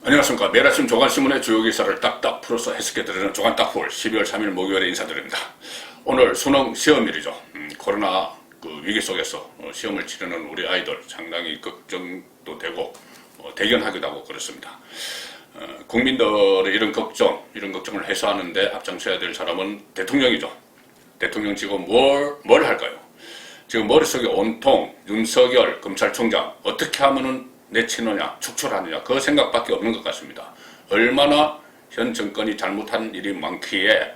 안녕하십니까. 매일 아침 조간신문의 주요 기사를 딱딱 풀어서 해석해드리는 조간딱풀 12월 3일 목요일에 인사드립니다. 오늘 수능 시험일이죠. 코로나 위기 속에서 시험을 치르는 우리 아이들 상당히 걱정도 되고 대견하기도 하고 그렇습니다. 국민들의 이런 걱정을 해소하는데 앞장서야 될 사람은 대통령이죠. 대통령 지금 뭘 할까요? 지금 머릿속에 온통 윤석열 검찰총장 어떻게 하면은 내치느냐, 축출하느냐 그 생각밖에 없는 것 같습니다. 얼마나 현 정권이 잘못한 일이 많기에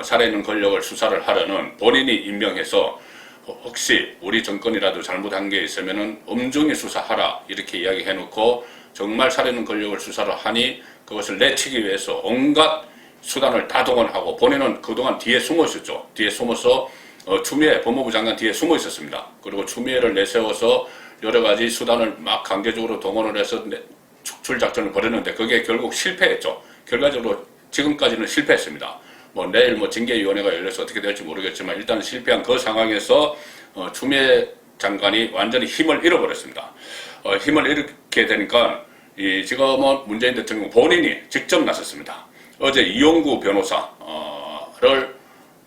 살아있는 권력을 수사를 하려는 본인이 임명해서 혹시 우리 정권이라도 잘못한 게 있으면은 엄중히 수사하라 이렇게 이야기해놓고 정말 살아있는 권력을 수사를 하니 그것을 내치기 위해서 온갖 수단을 다 동원하고 본인은 그동안 뒤에 숨어 있었죠. 뒤에 숨어서 추미애 법무부 장관 뒤에 숨어 있었습니다. 그리고 추미애를 내세워서 여러 가지 수단을 막 강제적으로 동원을 해서 축출 작전을 벌였는데 그게 결국 실패했죠. 결과적으로 지금까지는 실패했습니다. 내일 징계위원회가 열려서 어떻게 될지 모르겠지만 일단 실패한 그 상황에서 추미애 장관이 완전히 힘을 잃어버렸습니다. 힘을 잃게 되니까 지금은 문재인 대통령 본인이 직접 나섰습니다. 어제 이용구 변호사를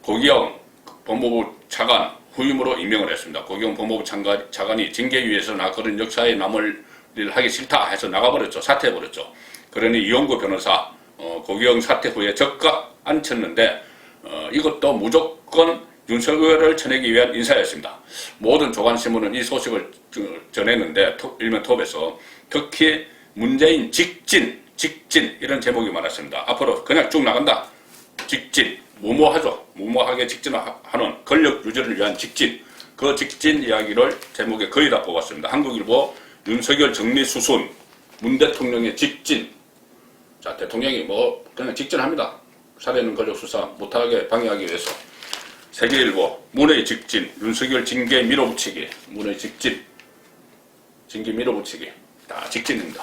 고기영 법무부 차관 후임으로 임명을 했습니다. 고기영 법무부 차관이 징계위에서 나 그런 역사에 남을 일 하기 싫다 해서 나가버렸죠. 사퇴해버렸죠. 그러니 이용구 변호사 고기영 사퇴 후에 적극 앉혔는데 이것도 무조건 윤석열을 쳐내기 위한 인사였습니다. 모든 조간신문은 이 소식을 전했는데 일면 톱에서 특히 문재인 직진 이런 제목이 많았습니다. 앞으로 그냥 쭉 나간다. 직진 무모하죠. 무모하게 직진하는 권력 유지를 위한 직진. 그 직진 이야기를 제목에 거의 다 뽑았습니다. 한국일보 윤석열 정리수순 문 대통령의 직진. 자, 대통령이 그냥 직진합니다. 살아있는 권력 수사 못하게 방해하기 위해서. 세계일보 문의 직진 윤석열 징계 밀어붙이기. 문의 직진 징계 밀어붙이기. 다 직진입니다.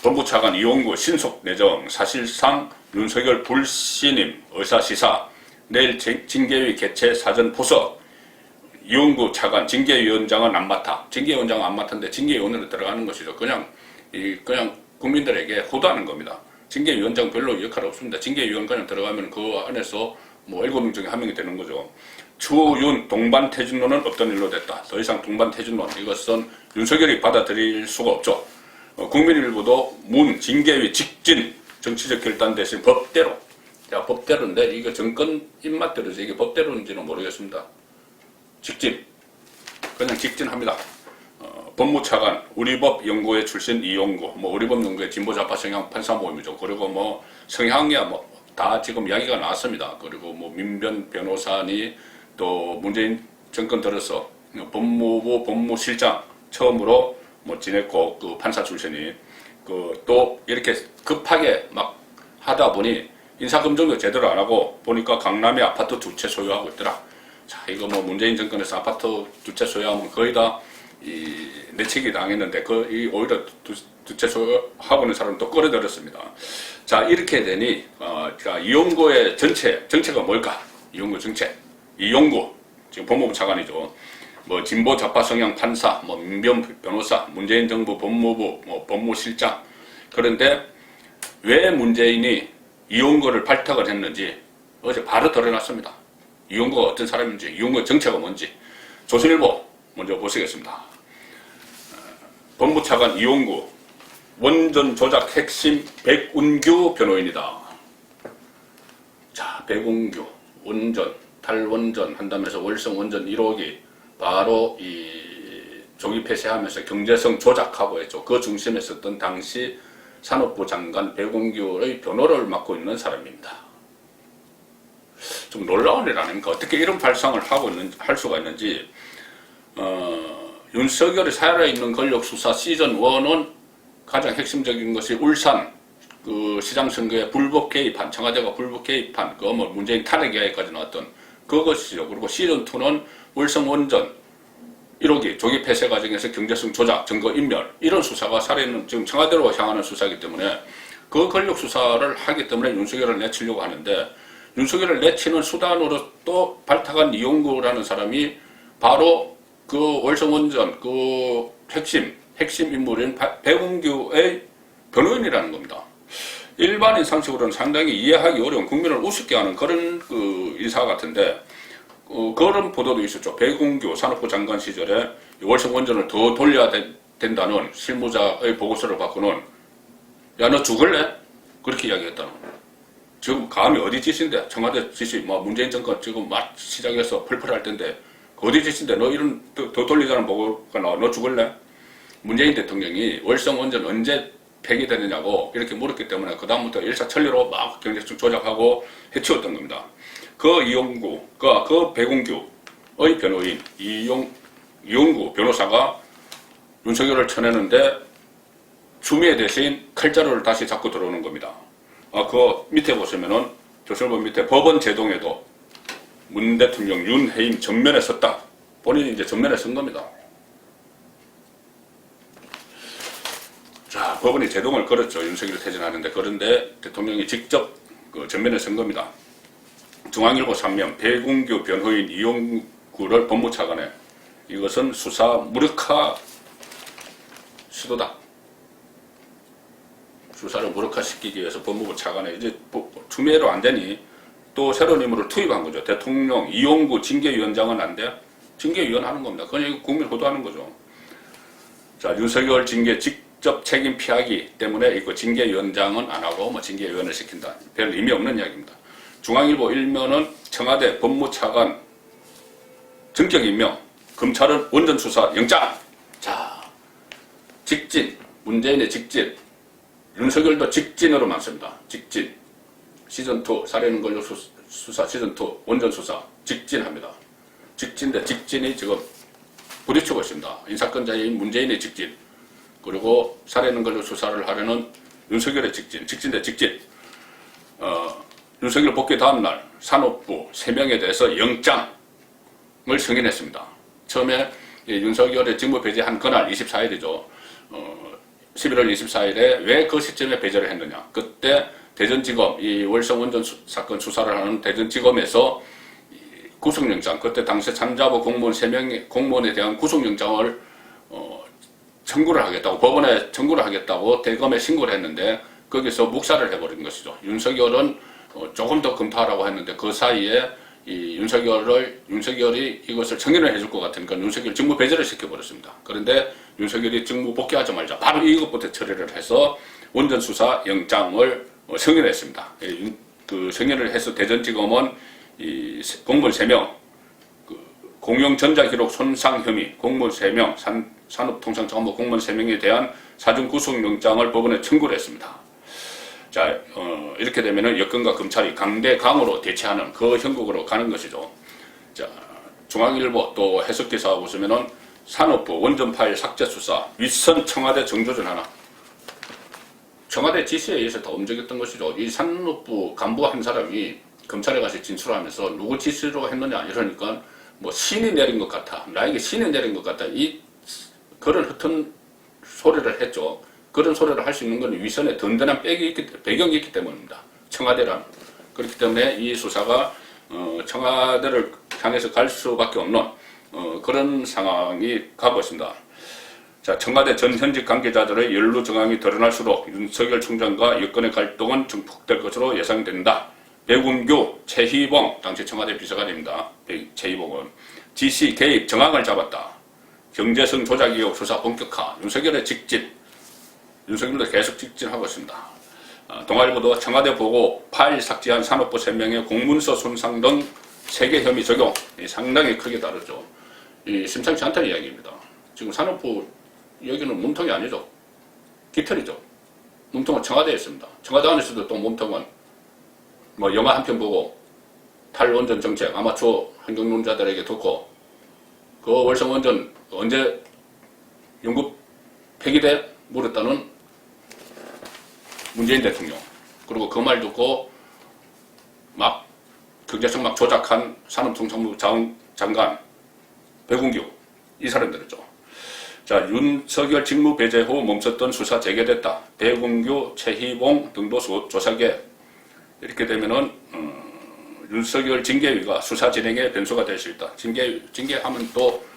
본부차관 이용구 신속 내정 사실상 윤석열 불신임 의사시사 내일 징계위 개최 사전 포석 이용구 차관 징계위원장은 안 맡아. 징계위원장은 안 맡았는데 징계위원으로 들어가는 것이죠. 그냥 국민들에게 호도하는 겁니다. 징계위원장 별로 역할 없습니다. 징계위원 그냥 들어가면 그 안에서 7명 중에 1명이 되는 거죠. 추윤 동반 퇴진론은 없던 일로 됐다. 더 이상 동반 퇴진론 이것은 윤석열이 받아들일 수가 없죠. 국민일보도 문 징계위 직진 정치적 결단 대신 법대로. 자, 법대로인데 이거 정권 입맛대로지 이게 법대로인지는 모르겠습니다. 직진. 그냥 직진합니다. 법무차관 우리법 연구회 출신 이용구. 우리법 연구회 진보좌파 성향 판사 모임이죠. 그리고 성향이야 다 지금 이야기가 나왔습니다. 그리고 민변 변호사니 또 문재인 정권 들어서 법무부 법무실장 처음으로 지냈고 그 판사 출신이 또 이렇게 급하게 막 하다 보니 인사검증도 제대로 안 하고 보니까 강남에 아파트 2채 소유하고 있더라. 자, 이거 문재인 정권에서 아파트 2채 소유하면 거의 다 내치기 당했는데 오히려 2채 소유하고 있는 사람은 또 끌어들였습니다. 자, 이렇게 되니 이용구의 정체가 뭘까? 이용구 정체. 이용구 지금 법무부 차관이죠. 진보 좌파 성향 판사, 민변 변호사, 문재인 정부 법무부, 법무실장. 그런데 왜 문재인이 이용구를 발탁을 했는지 어제 바로 드러났습니다. 이용구가 어떤 사람인지, 이용구의 정체가 뭔지. 조선일보 먼저 보시겠습니다. 법무차관 이용구, 원전 조작 핵심 백운규 변호인이다. 자, 백운규, 원전, 탈원전 한다면서 월성 원전 1호기 바로 조기 폐쇄하면서 경제성 조작하고 했죠. 그 중심에 있었던 당시 산업부 장관 백운규의 변호를 맡고 있는 사람입니다. 좀 놀라운 일 아닙니까? 어떻게 이런 발상을 할 수가 있는지. 윤석열이 살아있는 권력 수사 시즌 1은 가장 핵심적인 것이 울산 시장 선거에 불법 개입한, 청와대가 불법 개입한 문재인 탄핵 이야기까지 나왔던 그것이죠. 그리고 시즌 2는 월성 원전 1호기 조기 폐쇄 과정에서 경제성 조작, 증거 인멸 이런 수사가 살아있는 지금 청와대로 향하는 수사이기 때문에 그 권력 수사를 하기 때문에 윤석열을 내치려고 하는데 윤석열을 내치는 수단으로 또 발탁한 이용구라는 사람이 바로 월성 원전 핵심 인물인 백운규의 변호인이라는 겁니다. 일반인 상식으로는 상당히 이해하기 어려운, 국민을 우습게 하는 그런 그 인사 같은데, 그런 보도도 있었죠. 배궁규 산업부 장관 시절에 월성 원전을 더 돌려야 된다는 실무자의 보고서를 받고는, 야, 너 죽을래? 그렇게 이야기했다는 거예요. 지금 감히 어디 짓인데, 청와대 짓이 문재인 정권 지금 막 시작해서 펄펄할 텐데, 어디 짓인데 너 이런 더 돌리자는 보고가 나와. 너 죽을래? 문재인 대통령이 월성 원전 언제 폐기되느냐고 이렇게 물었기 때문에 그다음부터 일사천리로 막 경제성 조작하고 해치웠던 겁니다. 그 이용구, 그 배궁규의 변호인 이용구 변호사가 윤석열을 쳐내는데 추미애 대신 칼자루를 다시 잡고 들어오는 겁니다. 그 밑에 보시면은 조선본 밑에 법원 제동에도 문 대통령 윤해임 전면에 섰다. 본인이 이제 전면에 선 겁니다. 자, 법원이 제동을 걸었죠. 윤석열을 퇴진하는데. 그런데 대통령이 직접 그 전면에 선 겁니다. 중앙일보 3면 배궁규 변호인 이용구를 법무차관에, 이것은 수사 무력화 시도다. 수사를 무력화시키기 위해서 법무부 차관에 이제 추미애로 안 되니 또 새로운 인물을 투입한 거죠. 대통령 이용구 징계위원장은 안 돼? 징계위원 하는 겁니다. 그냥 국민 호도하는 거죠. 자, 윤석열 징계 직접 책임 피하기 때문에 이거 징계위원장은 안 하고 징계위원을 시킨다. 별 의미 없는 이야기입니다. 중앙일보 1면은 청와대 법무차관 전격 임명, 검찰은 원전 수사 영장. 자, 직진, 문재인의 직진, 윤석열도 직진으로 많습니다. 직진. 시즌2 살해는 걸로 수사 시즌2 원전 수사 직진합니다. 직진 대 직진이 지금 부딪히고 있습니다. 인사권자인 문재인의 직진, 그리고 살해는 걸로 수사를 하려는 윤석열의 직진, 직진 대 직진. 윤석열 복귀 다음날 산업부 3명에 대해서 영장을 승인했습니다. 처음에 윤석열의 직무 배제한 그날 24일이죠. 11월 24일에 왜 그 시점에 배제를 했느냐. 그때 대전지검, 이 월성 원전 사건 수사를 하는 대전지검에서 구속영장, 그때 당시 산자부 공무원 3명의 공무원에 대한 구속영장을 청구를 하겠다고, 법원에 청구를 하겠다고 대검에 신고를 했는데 거기서 묵살을 해버린 것이죠. 윤석열은 조금 더 검토하라고 했는데 그 사이에 이 윤석열이 이것을 승인을 해줄 것 같으니까 윤석열 직무 배제를 시켜버렸습니다. 그런데 윤석열이 직무 복귀하자마자 바로 이것부터 처리를 해서 원전 수사 영장을 승인했습니다. 그 승인을 해서 대전지검은 이 공무원 3명, 공용 전자기록 손상 혐의 공무원 3명, 산업통상자원부 공무원 3명에 대한 사전 구속영장을 법원에 청구를 했습니다. 자, 이렇게 되면은 여권과 검찰이 강대강으로 대치하는 그 형국으로 가는 것이죠. 자, 중앙일보 또 해석기사 보시면은 산업부 원전 파일 삭제 수사, 윗선 청와대 정조준 하나. 청와대 지시에 의해서 다 움직였던 것이죠. 이 산업부 간부 한 사람이 검찰에 가서 진술하면서 누구 지시로 했느냐 이러니까 신이 내린 것 같아. 나에게 신이 내린 것 같다. 그런 흩은 소리를 했죠. 그런 소리를 할 수 있는 건 위선에 든든한 배경이 있기 때문입니다. 청와대란. 그렇기 때문에 이 수사가 청와대를 향해서 갈 수밖에 없는 그런 상황이 가고 있습니다. 자, 청와대 전 현직 관계자들의 연루 정황이 드러날수록 윤석열 총장과 여권의 갈등은 증폭될 것으로 예상된다. 배궁규, 최희봉, 당시 청와대 비서관입니다. 최희봉은 지시 개입 정황을 잡았다. 경제성 조작 의혹 수사 본격화, 윤석열의 직진, 윤석열도 계속 직진하고 있습니다. 동아일보도 청와대 보고 파일 삭제한 산업부 3명의 공문서 손상 등 3개 혐의 적용, 상당히 크게 다르죠. 심상치 않다는 이야기입니다. 지금 산업부 여기는 몸통이 아니죠. 깃털이죠. 몸통은 청와대에 있습니다. 청와대 안에서도 또 몸통은 영화 한 편 보고 탈원전 정책 아마추어 환경론자들에게 듣고 그 월성 원전 언제 연구 폐기돼? 물었다는 문재인 대통령, 그리고 그 말 듣고 막 경제성 막 조작한 산업통상부 장관 배궁규, 이 사람들이죠. 자, 윤석열 직무 배제 후 멈췄던 수사 재개됐다. 배궁규, 최희봉 등도 조사계. 이렇게 되면은 윤석열 징계위가 수사 진행에 변수가 될 수 있다. 징계하면 또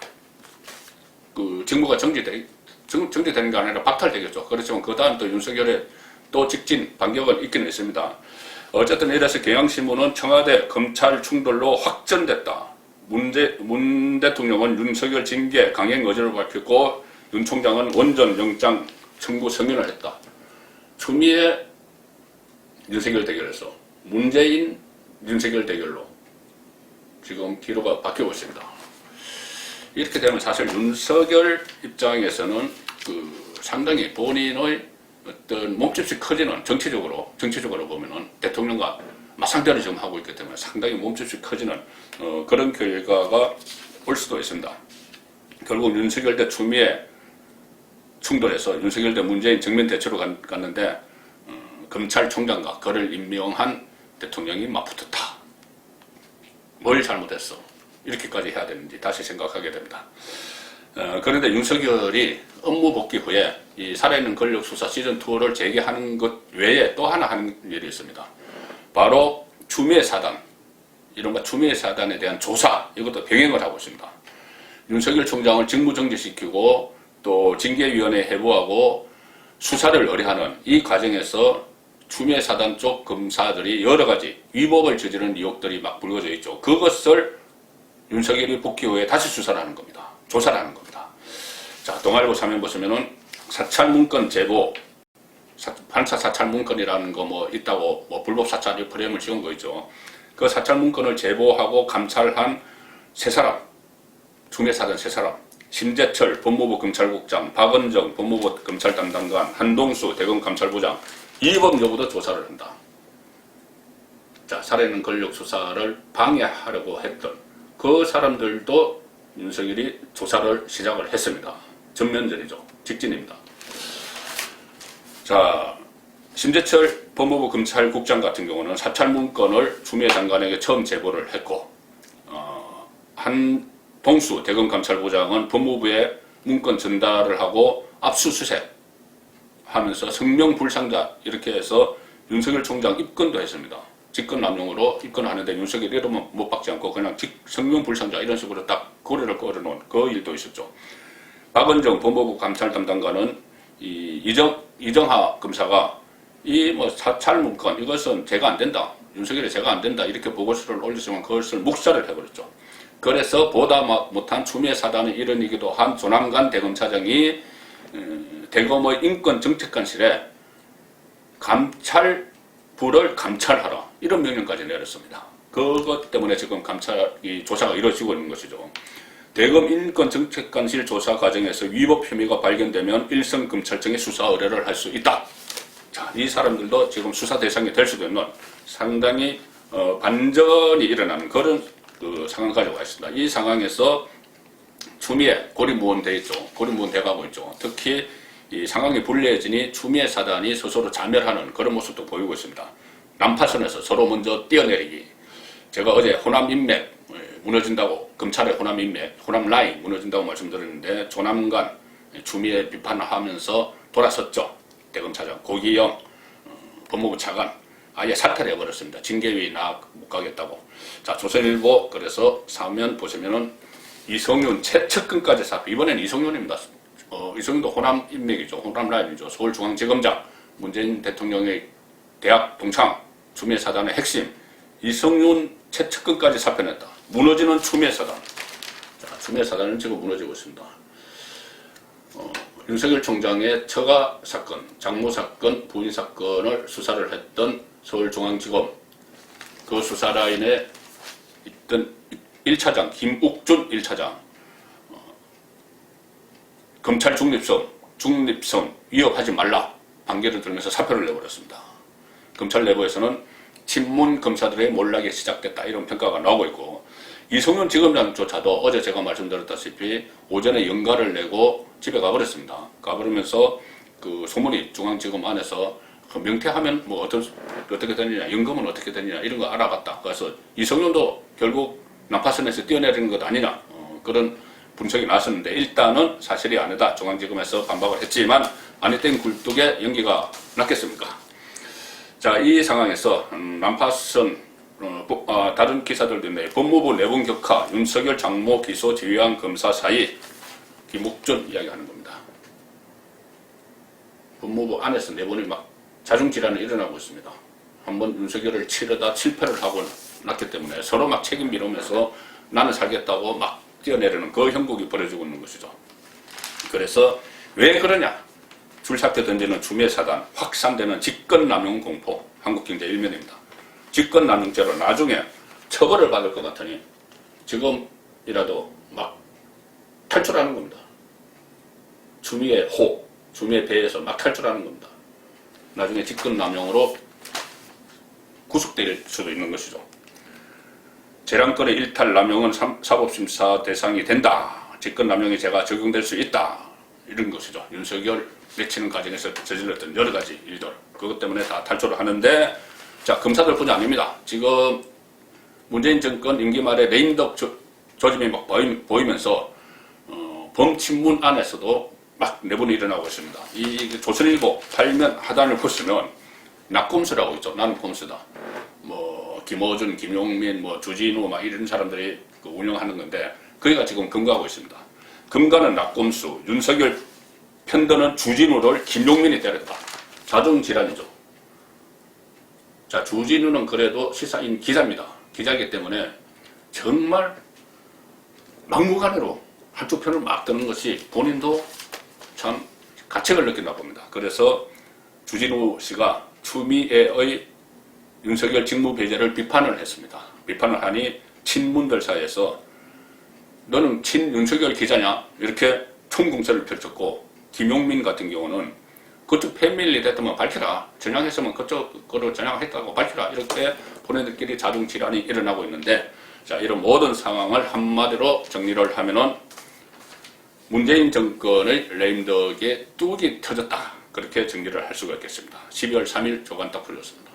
그 직무가 정지될 정지되는 게 아니라 박탈되겠죠. 그렇지만 그 다음 또 윤석열의 또 직진 반격은 있기는 있습니다. 어쨌든 이래서 경향신문은 청와대 검찰 충돌로 확전됐다. 문 대통령은 윤석열 징계 강행 의지를 밝혔고 윤 총장은 원전 영장 청구 승인을 했다. 추미애 윤석열 대결에서 문재인 윤석열 대결로 지금 기로가 바뀌고 있습니다. 이렇게 되면 사실 윤석열 입장에서는 상당히 본인의 어떤 몸집이 커지는 정치적으로 보면은 대통령과 맞상대를 지금 하고 있기 때문에 상당히 몸집이 커지는 그런 결과가 올 수도 있습니다. 결국 윤석열 대 추미애 충돌에서 윤석열 대 문재인 정면 대치로 갔는데 검찰총장과 그를 임명한 대통령이 맞붙었다. 뭘 잘못했어? 이렇게까지 해야 되는지 다시 생각하게 됩니다. 그런데 윤석열이 업무 복귀 후에 이 살아있는 권력 수사 시즌2를 재개하는 것 외에 또 하나 하는 일이 있습니다. 바로 추미애 사단, 이른바 추미애 사단에 대한 조사, 이것도 병행을 하고 있습니다. 윤석열 총장을 직무정지시키고 또 징계위원회에 회부하고 수사를 의뢰하는 이 과정에서 추미애 사단 쪽 검사들이 여러 가지 위법을 저지른 의혹들이 막 불거져 있죠. 그것을 윤석열이 복귀 후에 다시 수사를 하는 겁니다. 조사를 하는 겁니다. 자, 동아일보 사면 보시면은 사찰 문건 제보, 반사 사찰 문건이라는 거 뭐 있다고 뭐 불법 사찰 프레임을 지은 거 있죠. 그 사찰 문건을 제보하고 감찰한 세 사람, 추미애 사단 세 사람, 심재철 법무부 검찰국장, 박은정 법무부 검찰 담당관, 한동수 대검 감찰부장, 위법 여부도 조사를 한다. 자, 살아있는 권력 수사를 방해하려고 했던 그 사람들도 윤석열이 조사를 시작을 했습니다. 전면전이죠. 직진입니다. 자, 심재철 법무부 검찰국장 같은 경우는 사찰 문건을 추미애 장관에게 처음 제보를 했고, 한동수 대검 감찰부장은 법무부에 문건 전달을 하고 압수수색 하면서 성명불상자 이렇게 해서 윤석열 총장 입건도 했습니다. 직권남용으로 입건하는데 윤석열 이름은 못 박지 않고 그냥 성명불상자 이런 식으로 딱 고리를 걸어놓은 그 일도 있었죠. 박은정 법무부 감찰 담당관은 이정하 검사가 이 뭐 사찰 문건 이것은 제가 안 된다. 윤석열이 제가 안 된다. 이렇게 보고서를 올렸지만 그것을 묵살을 해버렸죠. 그래서 보다 못한 추미애 사단의 일원이기도 한 조남관 대검차장이 대검의 인권정책관실에 감찰부를 감찰하라 이런 명령까지 내렸습니다. 그것 때문에 지금 감찰이 조사가 이루어지고 있는 것이죠. 대검 인권정책관실 조사 과정에서 위법 혐의가 발견되면 일선검찰청에 수사 의뢰를 할 수 있다. 자, 이 사람들도 지금 수사 대상이 될 수도 있는 상당히 반전이 일어나는 그런 상황까지 와 있습니다. 이 상황에서 추미애 고리무원돼 있죠. 고리무원돼 가고 있죠. 특히 이 상황이 불리해지니 추미애 사단이 스스로 자멸하는 그런 모습도 보이고 있습니다. 난파선에서 서로 먼저 뛰어내리기. 제가 어제 호남 인맥 무너진다고, 검찰의 호남 인맥, 호남 라인 무너진다고 말씀드렸는데 조남관 추미애 비판을 하면서 돌아섰죠. 대검차장 고기영 법무부 차관 아예 사퇴를 해버렸습니다. 징계위 나 못 가겠다고. 자, 조선일보 그래서 사면 보시면은 이성윤 최측근까지 사표. 이번엔 이성윤입니다. 이성윤도 호남 인맥이죠. 호남 라인이죠. 서울중앙지검장, 문재인 대통령의 대학 동창, 추미애 사단의 핵심, 이성윤 최측근까지 사표냈다. 무너지는 추미애 사단. 자, 추미애 사단은 지금 무너지고 있습니다. 윤석열 총장의 처가 사건, 장모 사건, 부인 사건을 수사를 했던 서울중앙지검 그 수사 라인에 있던 1차장 김욱준 1차장 검찰 중립성 위협하지 말라 반기를 들면서 사표를 내버렸습니다. 검찰 내부에서는 친문 검사들의 몰락이 시작됐다 이런 평가가 나오고 있고, 이성윤 지검장조차도 어제 제가 말씀드렸다시피 오전에 연가를 내고 집에 가버렸습니다. 가버리면서 그 소문이 중앙지검 안에서 그 명퇴하면 뭐 어떻게 되느냐, 연금은 어떻게 되느냐 이런 거 알아봤다. 그래서 이성윤도 결국 난파선에서 뛰어내리는 것 아니냐 그런 분석이 나왔었는데 일단은 사실이 아니다. 중앙지검에서 반박을 했지만 안에 뗀 굴뚝에 연기가 났겠습니까? 자, 이 상황에서 난파선 다른 기사들도 있네요. 법무부 내분 격화, 윤석열 장모 기소 지휘한 검사 사이 김욱준 이야기하는 겁니다. 법무부 안에서 내분이 막 자중질환이 일어나고 있습니다. 한번 윤석열을 치르다 실패를 하고 났기 때문에 서로 막 책임 미루면서 나는 살겠다고 막 뛰어내리는 그 형국이 벌어지고 있는 것이죠. 그래서 왜 그러냐? 줄잡혀 던지는 추미애 사단, 확산되는 직권남용 공포, 한국경제 일면입니다. 직권남용죄로 나중에 처벌을 받을 것 같으니 지금이라도 막 탈출하는 겁니다. 추미애 호, 추미애 배에서 막 탈출하는 겁니다. 나중에 직권남용으로 구속될 수도 있는 것이죠. 재량권의 일탈 남용은 사법심사 대상이 된다. 직권남용이 제가 적용될 수 있다. 이런 것이죠. 윤석열 내치는 과정에서 저질렀던 여러 가지 일들. 그것 때문에 다 탈출을 하는데, 자, 검사들뿐이 아닙니다. 지금 문재인 정권 임기 말에 레임덕 조짐이 막 보이면서 범친문 안에서도 막 내분이 일어나고 있습니다. 이 조선일보 8면 하단을 보시면 낙검수라고 있죠. 나는 꼼수다. 뭐 김어준, 김용민, 뭐 주진우 막 이런 사람들이 운영하는 건데 거기가 지금 금가하고 있습니다. 금가는 낙검수, 윤석열 편드는 주진우를 김용민이 때렸다. 자중질환이죠. 자, 주진우는 그래도 시사인 기자입니다. 기자이기 때문에 정말 막무가내로 한쪽 편을 막 드는 것이 본인도 참 가책을 느낀다 봅니다. 그래서 주진우 씨가 추미애의 윤석열 직무배제를 비판을 했습니다. 비판을 하니 친문들 사이에서 너는 친윤석열 기자냐? 이렇게 총공세를 펼쳤고, 김용민 같은 경우는 그쪽 패밀리 됐다면 밝혀라. 전향했으면 그쪽으로 전향했다고 밝혀라. 이렇게 본인들끼리 자중질환이 일어나고 있는데, 자, 이런 모든 상황을 한마디로 정리를 하면은 문재인 정권의 레임덕에 뚝이 터졌다. 그렇게 정리를 할 수가 있겠습니다. 12월 3일 조간 딱 풀렸습니다.